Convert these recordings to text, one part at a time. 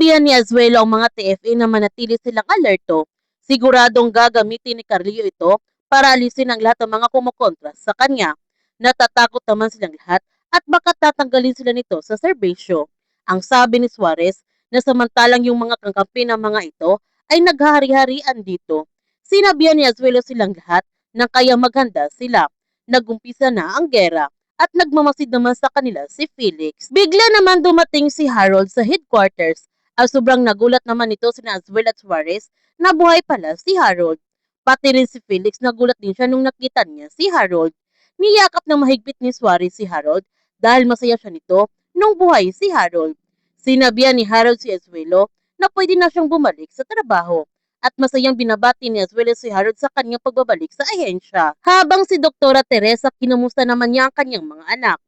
Sinabihan ni Azuelo ang mga TFA na manatili silang alerto. Siguradong gagamitin ni Carrillo ito para alisin ang lahat ng mga kumukontra sa kanya. Natatakot naman silang lahat at baka tatanggalin sila nito sa serbisyo. Ang sabi ni Suarez na samantalang yung mga kangkampi ng mga ito ay naghahari-harian dito. Sinabihan ni Azuelo silang lahat na kaya maghanda sila. Nagumpisa na ang gera at nagmamasid naman sa kanila si Felix. Bigla naman dumating si Harold sa headquarters at sobrang nagulat naman nito sina Azuelo at Suarez na buhay pala si Harold. Pati rin si Felix nagulat din siya nung nakita niya si Harold. Niyakap ng mahigpit ni Suarez si Harold dahil masaya siya nito nung buhay si Harold. Sinabihan ni Harold si Azuelo na pwede na siyang bumalik sa trabaho at masayang binabati ni Azuelo si Harold sa kanyang pagbabalik sa ahensya. Habang si Doktora Teresa kinamusta naman niya ang kanyang mga anak.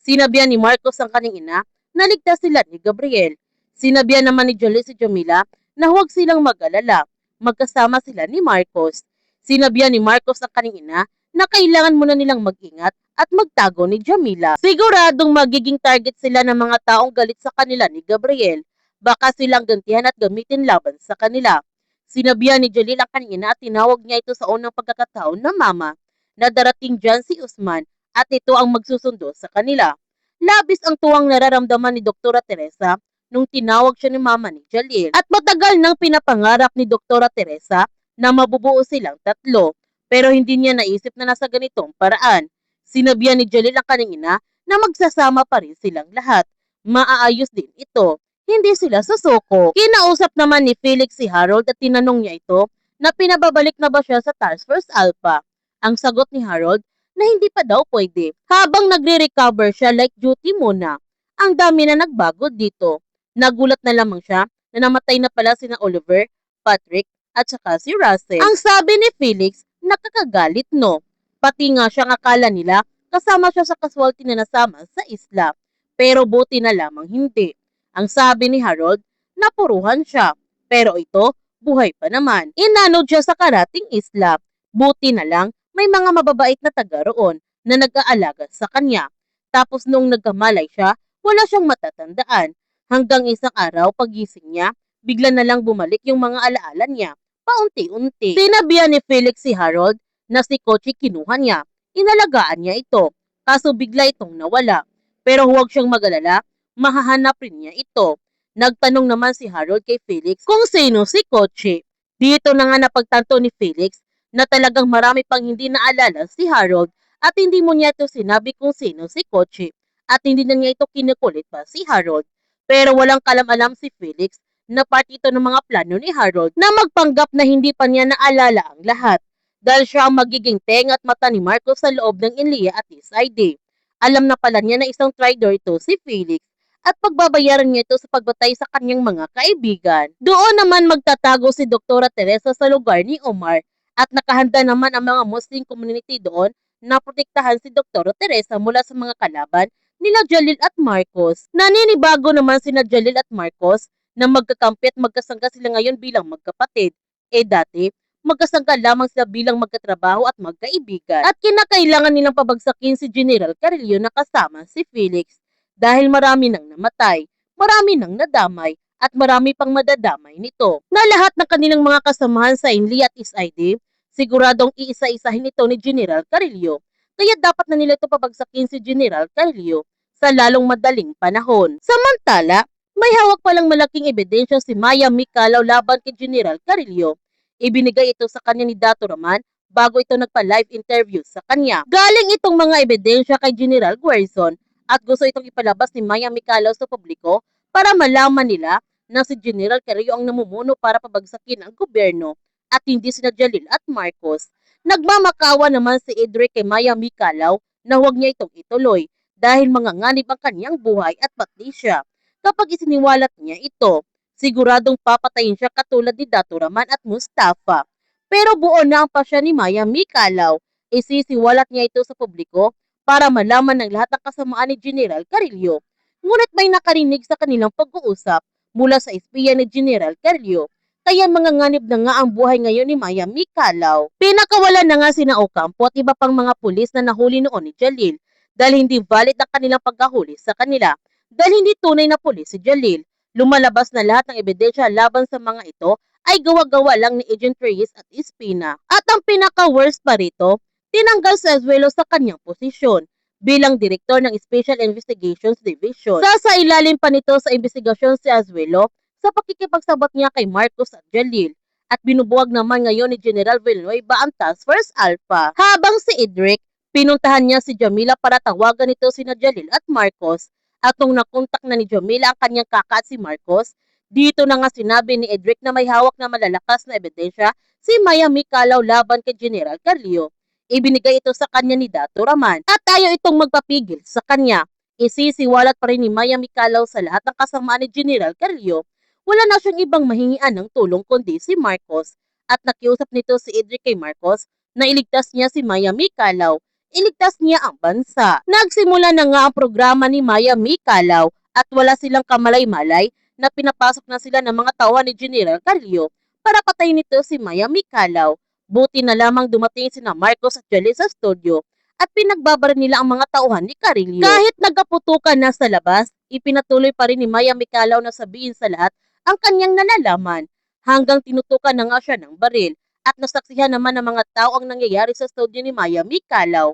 Sinabihan ni Marcos ang kanyang ina na ligtas sila ni Gabriel. Sinabihan naman ni Jolie si Jamila na huwag silang mag-alala. Magkasama sila ni Marcos. Sinabihan ni Marcos ang kanyang ina na kailangan muna nilang mag-ingat at magtago ni Jamila. Siguradong magiging target sila ng mga taong galit sa kanila ni Gabriel. Baka silang gantihan at gamitin laban sa kanila. Sinabihan ni Jalil ang kanyang ina at tinawag niya ito sa unang pagkakataon na mama na darating dyan si Usman at ito ang magsusundo sa kanila. Labis ang tuwang nararamdaman ni Doktora Teresa nung tinawag siya ni mama ni Jalil at matagal nang pinapangarap ni Doktora Teresa na mabubuo silang tatlo pero hindi niya naisip na nasa ganitong paraan. Sinabihan ni Jalil ang kanyang ina na magsasama pa rin silang lahat. Maaayos din ito. Hindi sila susuko. Kinausap naman ni Felix si Harold at tinanong niya ito na pinababalik na ba siya sa Task Force Alpha. Ang sagot ni Harold na hindi pa daw pwede. Habang nagre-recover siya like duty muna. Ang dami na nagbago dito. Nagulat na lamang siya na namatay na pala sina Oliver, Patrick at saka si Russell. Ang sabi ni Felix, nakakagalit no. Pati nga siyang akala nila kasama siya sa casualty na nasama sa isla. Pero buti na lamang hindi. Ang sabi ni Harold, napuruhan siya. Pero ito, buhay pa naman. Inanod siya sa karating isla. Buti na lang, may mga mababait na taga roon na nag-aalaga sa kanya. Tapos nung nagkamalay siya, wala siyang matatandaan. Hanggang isang araw, pagising niya, bigla na lang bumalik yung mga alaala niya. Paunti-unti. Sinabihan ni Felix si Harold na si Kochi kinuha niya. Inalagaan niya ito. Kaso bigla itong nawala. Pero huwag siyang mag-alala, mahahanap rin niya ito. Nagtanong naman si Harold kay Felix kung sino si Kochi. Dito na nga napagtanto ni Felix na talagang marami pang hindi naalala si Harold at hindi mo niya ito sinabi kung sino si Kochi at hindi na niya ito kinukulit pa si Harold. Pero walang kalam-alam si Felix na part ito ng mga plano ni Harold na magpanggap na hindi pa niya naalala ang lahat dahil siya ang magiging tenga at mata ni Marcos sa loob ng Inlia at SID. Alam na pala niya na isang traitor ito si Felix at pagbabayaran niya ito sa pagbatay sa kanyang mga kaibigan. Doon naman magtatago si Doktora Teresa sa lugar ni Omar at nakahanda naman ang mga Muslim community doon na protektahan si Doktora Teresa mula sa mga kalaban nila Jalil at Marcos. Naninibago naman sina Jalil at Marcos na magkakampi at magkasangga sila ngayon bilang magkapatid. Dati, magkasangga lamang sila bilang magkatrabaho at magkaibigan. At kinakailangan nilang pabagsakin si General Carrillo na kasama si Felix. Dahil marami nang namatay, marami nang nadamay, at marami pang madadamay nito. Na lahat ng kanilang mga kasamahan sa Inli at SID, siguradong iisa-isahin ito ni General Carrillo. Kaya dapat na nila ito pabagsakin si General Carrillo sa lalong madaling panahon. Samantala, may hawak palang malaking ebidensya si Maya Mikalaw laban kay General Carrillo. Ibinigay ito sa kanya ni Dato Raman bago ito nagpa-live interview sa kanya. Galing itong mga ebidensya kay General Guerzon at gusto itong ipalabas ni Maya Mikalaw sa publiko para malaman nila na si General Carrillo ang namumuno para pabagsakin ang gobyerno at hindi sina Jalil at Marcos. Nagmamakawa naman si Edric kay Maya Mikalaw na huwag niya itong ituloy dahil manganganib ang kanyang buhay at pati siya. Kapag isiniwalat niya ito, siguradong papatayin siya katulad ni Dato Raman at Mustafa. Pero buo na ang pasya ni Maya Mikalaw. Isisiwalat niya ito sa publiko para malaman ng lahat ng kasamaan ni General Carrillo. Ngunit may nakarinig sa kanilang pag-uusap mula sa espiya ni General Carrillo. Kaya manganganib na nga ang buhay ngayon ni Maya Mikalaw. Pinakawalan na nga sina Ocampo at iba pang mga pulis na nahuli noon ni Jalil dahil hindi valid ang kanilang pagkahuli sa kanila dahil hindi tunay na pulis si Jalil. Lumalabas na lahat ng ebidensya laban sa mga ito ay gawa-gawa lang ni Agent Reyes at Espina. At ang pinaka-worst pa rito, tinanggal si Azuelo sa kanyang posisyon bilang direktor ng Special Investigations Division. Sa ilalim pa nito sa investigasyon si Azuelo sa pakikipagsabot niya kay Marcos at Jalil at binubuwag naman ngayon ni General Villanueva ang Task Force Alpha. Habang si Edric, pinuntahan niya si Jamila para tawagan ito sina Jalil at Marcos at nung nakontak na ni Jamila ang kanyang kaka at si Marcos, dito na nga sinabi ni Edric na may hawak na malalakas na ebidensya si Maya Mikalaw laban kay General Carlio. Ibinigay ito sa kanya ni Dato Raman at ayaw itong magpapigil sa kanya. Isisiwalat pa rin ni Maya Mikalaw sa lahat ng kasamaan ni General Carlio. Wala na siyang ibang mahingian ng tulong kundi si Marcos at nakiusap nito si Edric kay Marcos na iligtas niya si Maya Mikalaw. Iligtas niya ang bansa. Nagsimula na nga ang programa ni Maya Mikalaw at wala silang kamalay-malay na pinapasok na sila ng mga tauhan ni General Carlio para patayin nito si Maya Mikalaw. Buti na lamang dumating sina Marcos at Jalil sa studio at pinagbabaril nila ang mga tauhan ni Carlio. Kahit nagkaputukan na sa labas, ipinatuloy pa rin ni Maya Mikalaw na sabihin sa lahat ang kanyang nalalaman hanggang tinutukan na nga siya ng baril at nasaksihan naman ng mga tao ang nangyayari sa studio ni Maya Mikalaw.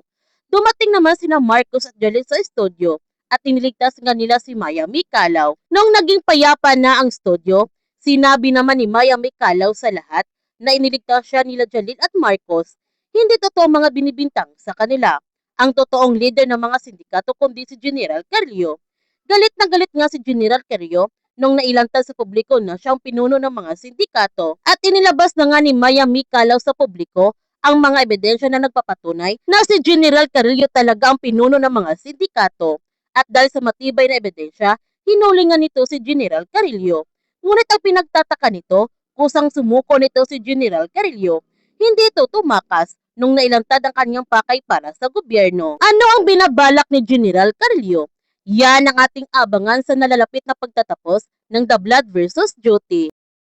Dumating naman sina Marcos at Jalil sa studio at iniligtas nga nila si Maya Mikalaw. Nung naging payapa na ang studio, sinabi naman ni Maya Mikalaw sa lahat na iniligtas siya nila Jalil at Marcos. Hindi totoo mga binibintang sa kanila. Ang totoong leader ng mga sindikato kundi si General Carlio. Galit na galit nga si General Carlio nung nailantad sa publiko na siyang pinuno ng mga sindikato at inilabas na nga ni Maya Mikalaw sa publiko ang mga ebidensya na nagpapatunay na si General Carlio talaga ang pinuno ng mga sindikato at dahil sa matibay na ebidensya, hinuli nga nito si General Carlio. Ngunit ang pinagtataka nito, kusang sumuko nito si General Carlio. Hindi ito tumakas nung nailantad ang kanyang pakay para sa gobyerno. Ano ang binabalak ni General Carlio? Yan ang ating abangan sa nalalapit na pagtatapos ng The Blood versus Duty.